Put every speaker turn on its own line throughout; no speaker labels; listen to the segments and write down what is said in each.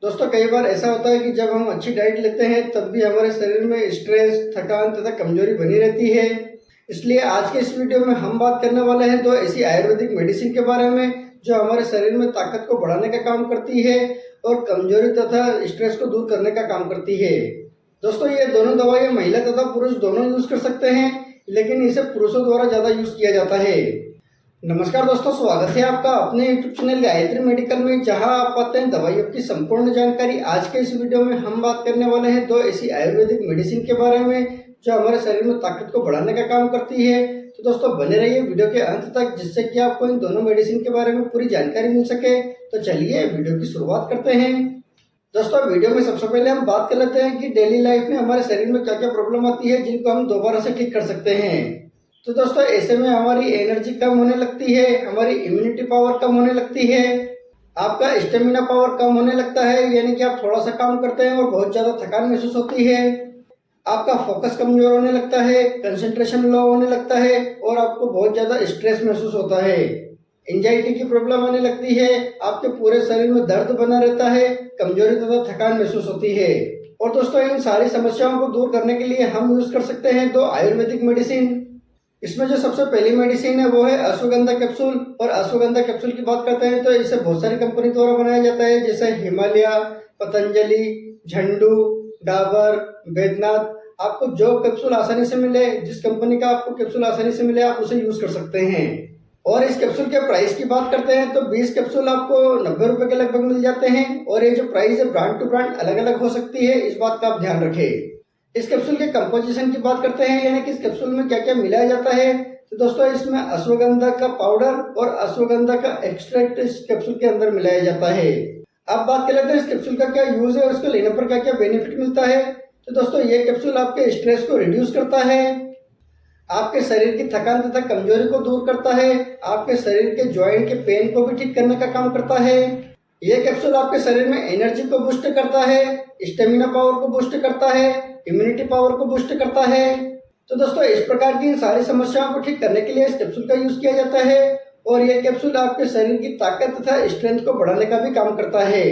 दोस्तों कई बार ऐसा होता है कि जब हम अच्छी डाइट लेते हैं तब भी हमारे शरीर में स्ट्रेस, थकान तथा कमजोरी बनी रहती है। इसलिए आज के इस वीडियो में हम बात करने वाले हैं दो ऐसी आयुर्वेदिक मेडिसिन के बारे में जो हमारे शरीर में ताकत को बढ़ाने का काम करती है और कमजोरी तथा स्ट्रेस को दूर करने का काम करती है। दोस्तों ये दोनों दवाइयाँ महिला तथा पुरुष दोनों यूज कर सकते हैं, लेकिन इसे पुरुषों द्वारा ज्यादा यूज किया जाता है। नमस्कार दोस्तों, स्वागत है आपका अपने YouTube चैनल गायत्री मेडिकल में, जहां आप पाते हैं दवाइयों की संपूर्ण जानकारी। आज के इस वीडियो में हम बात करने वाले हैं दो ऐसी आयुर्वेदिक मेडिसिन के बारे में जो हमारे शरीर में ताकत को बढ़ाने का काम करती है। तो दोस्तों बने रहिए वीडियो के अंत तक, जिससे कि आपको इन दोनों मेडिसिन के बारे में पूरी जानकारी मिल सके। तो चलिए वीडियो की शुरुआत करते हैं। दोस्तों वीडियो में सबसे पहले हम बात कर लेते हैं कि डेली लाइफ में हमारे शरीर में क्या क्या प्रॉब्लम आती है जिनको हम दोबारा से ठीक कर सकते हैं। तो दोस्तों ऐसे में हमारी एनर्जी कम होने लगती है, हमारी इम्यूनिटी पावर कम होने लगती है, आपका स्टेमिना पावर कम होने लगता है, यानी कि आप थोड़ा सा काम करते हैं और बहुत ज़्यादा थकान महसूस होती है, आपका फोकस कमजोर होने लगता है, कंसंट्रेशन लो होने लगता है और आपको बहुत ज़्यादा स्ट्रेस महसूस होता है, एंजाइटी की प्रॉब्लम आने लगती है, आपके पूरे शरीर में दर्द बना रहता है, कमजोरी तथा थकान महसूस होती है। और दोस्तों इन सारी समस्याओं को दूर करने के लिए हम यूज कर सकते हैं दो आयुर्वेदिक मेडिसिन। इसमें जो सबसे पहली मेडिसिन है वो है अश्वगंधा कैप्सूल। और अश्वगंधा कैप्सूल की बात करते हैं तो इसे बहुत सारी कंपनी द्वारा बनाया जाता है, जैसे हिमालय, पतंजलि, झंडू, डाबर, बैद्यनाथ। आपको जो कैप्सूल आसानी से मिले, जिस कंपनी का आपको कैप्सूल आसानी से मिले, आप उसे यूज कर सकते हैं। और इस कैप्सूल के प्राइस की बात करते हैं तो 20 कैप्सूल आपको 90 रुपए के लगभग मिल जाते हैं। और ये जो प्राइस है ब्रांड टू ब्रांड अलग अलग हो सकती है, इस बात का आप ध्यान रखें। इस कैप्सूल के कंपोजिशन की बात करते हैं, यानी कि इस कैप्सूल में क्या क्या मिलाया जाता है। तो दोस्तों इसमें अश्वगंधा का पाउडर और अश्वगंधा का एक्सट्रैक्ट इस कैप्सूल के अंदर मिलाया जाता है। अब बात कर लेते हैं इस कैप्सूल का क्या यूज है और उसको लेने पर क्या क्या बेनिफिट मिलता है। तो दोस्तों ये कैप्सूल आपके स्ट्रेस को रिड्यूस करता है, आपके शरीर की थकान तथा कमजोरी को दूर करता है, आपके शरीर के ज्वाइंट के पेन को भी ठीक करने का काम करता है। यह कैप्सूल आपके शरीर में एनर्जी को बूस्ट करता है, स्टेमिना पावर को बूस्ट करता है, इम्यूनिटी पावर को बूस्ट करता है। तो दोस्तों इस प्रकार की सारी समस्याओं को ठीक करने के लिए इस कैप्सूल का यूज किया जाता है। और यह कैप्सूल आपके शरीर की ताकत तथा स्ट्रेंथ को बढ़ाने का भी काम करता है।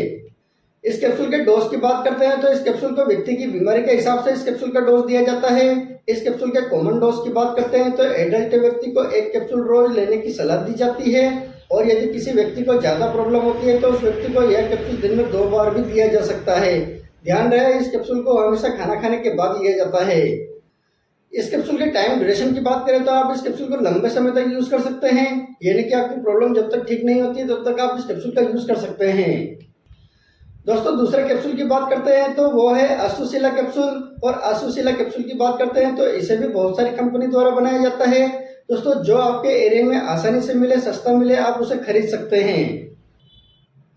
इस कैप्सूल के डोज की बात करते हैं तो इस कैप्सूल को व्यक्ति की बीमारी के हिसाब से इस कैप्सूल का डोज दिया जाता है। इस कैप्सूल के कॉमन डोज की बात करते हैं तो एडल्ट व्यक्ति को 1 कैप्सूल रोज लेने की सलाह दी जाती है। और यदि किसी व्यक्ति को ज्यादा प्रॉब्लम होती है तो उस व्यक्ति को यह कैप्सूल दिन में 2 बार भी दिया जा सकता है। ध्यान रहे इस कैप्सूल को हमेशा खाना खाने के बाद लिया जाता है। इस कैप्सूल के टाइम ड्यूरेशन की बात करें तो आप इस कैप्सूल को लंबे समय तक यूज कर सकते हैं, यानी कि आपकी प्रॉब्लम जब तक ठीक नहीं होती तब तक आप इस कैप्सूल का यूज कर सकते हैं। दोस्तों दूसरे कैप्सूल की बात करते हैं तो वो है अश्वशिला कैप्सूल। और अश्वशिला कैप्सूल की बात करते हैं तो इसे भी बहुत सारी कंपनी द्वारा बनाया जाता है। दोस्तों जो आपके एरिया में आसानी से मिले, सस्ता मिले, आप उसे खरीद सकते हैं।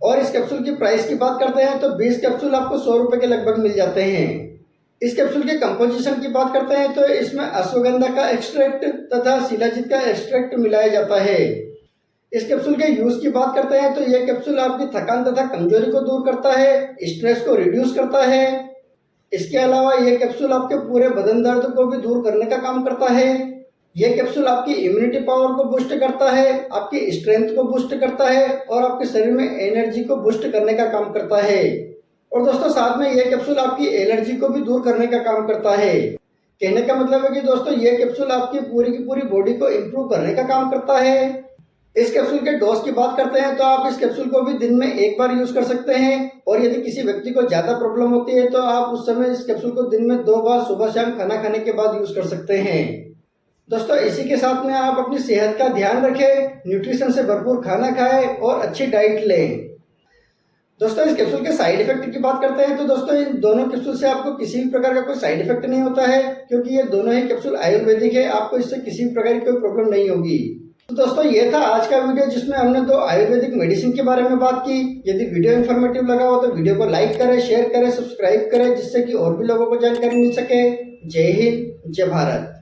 और इस कैप्सूल की प्राइस की बात करते हैं तो 20 कैप्सूल आपको 100 रुपए के लगभग मिल जाते हैं। इस कैप्सूल के कंपोजिशन की बात करते हैं तो इसमें अश्वगंधा का एक्सट्रैक्ट तथा शिलाजीत का एक्सट्रैक्ट मिलाया जाता है। इस कैप्सूल के यूज की बात करते हैं तो यह कैप्सूल आपकी थकान तथा कमजोरी को दूर करता है, स्ट्रेस को रिड्यूस करता है। इसके अलावा यह कैप्सूल आपके पूरे बदन दर्द को भी दूर करने का काम करता है। यह कैप्सूल आपकी इम्यूनिटी पावर को बूस्ट करता है, आपकी स्ट्रेंथ को बूस्ट करता है और आपके शरीर में एनर्जी को बूस्ट करने का काम करता है। और दोस्तों साथ में यह कैप्सूल आपकी एलर्जी को भी दूर करने का काम करता है। कहने का मतलब है कि दोस्तों यह कैप्सूल आपकी पूरी की पूरी बॉडी को इम्प्रूव करने का काम करता है। इस कैप्सूल के डोज की बात करते हैं तो आप इस कैप्सूल को भी दिन में 1 बार यूज कर सकते हैं। और यदि किसी व्यक्ति को ज्यादा प्रॉब्लम होती है तो आप उस समय इस कैप्सूल को दिन में 2 बार सुबह शाम खाना खाने के बाद यूज कर सकते हैं। दोस्तों इसी के साथ में आप अपनी सेहत का ध्यान रखें, न्यूट्रिशन से भरपूर खाना खाएं और अच्छी डाइट लें। दोस्तों इस कैप्सूल के साइड इफेक्ट की बात करते हैं तो दोस्तों इन दोनों कैप्सूल से आपको किसी भी प्रकार का कोई साइड इफेक्ट नहीं होता है, क्योंकि ये दोनों ही कैप्सूल आयुर्वेदिक है। आपको इससे किसी भी प्रकार की कोई प्रॉब्लम नहीं होगी। तो दोस्तों ये था आज का वीडियो, जिसमें हमने 2 आयुर्वेदिक मेडिसिन के बारे में बात की। यदि वीडियो इन्फॉर्मेटिव लगा हो तो वीडियो को लाइक करें, शेयर करें, सब्सक्राइब करें, जिससे कि और भी लोगों को जानकारी मिल सके। जय हिंद, जय भारत।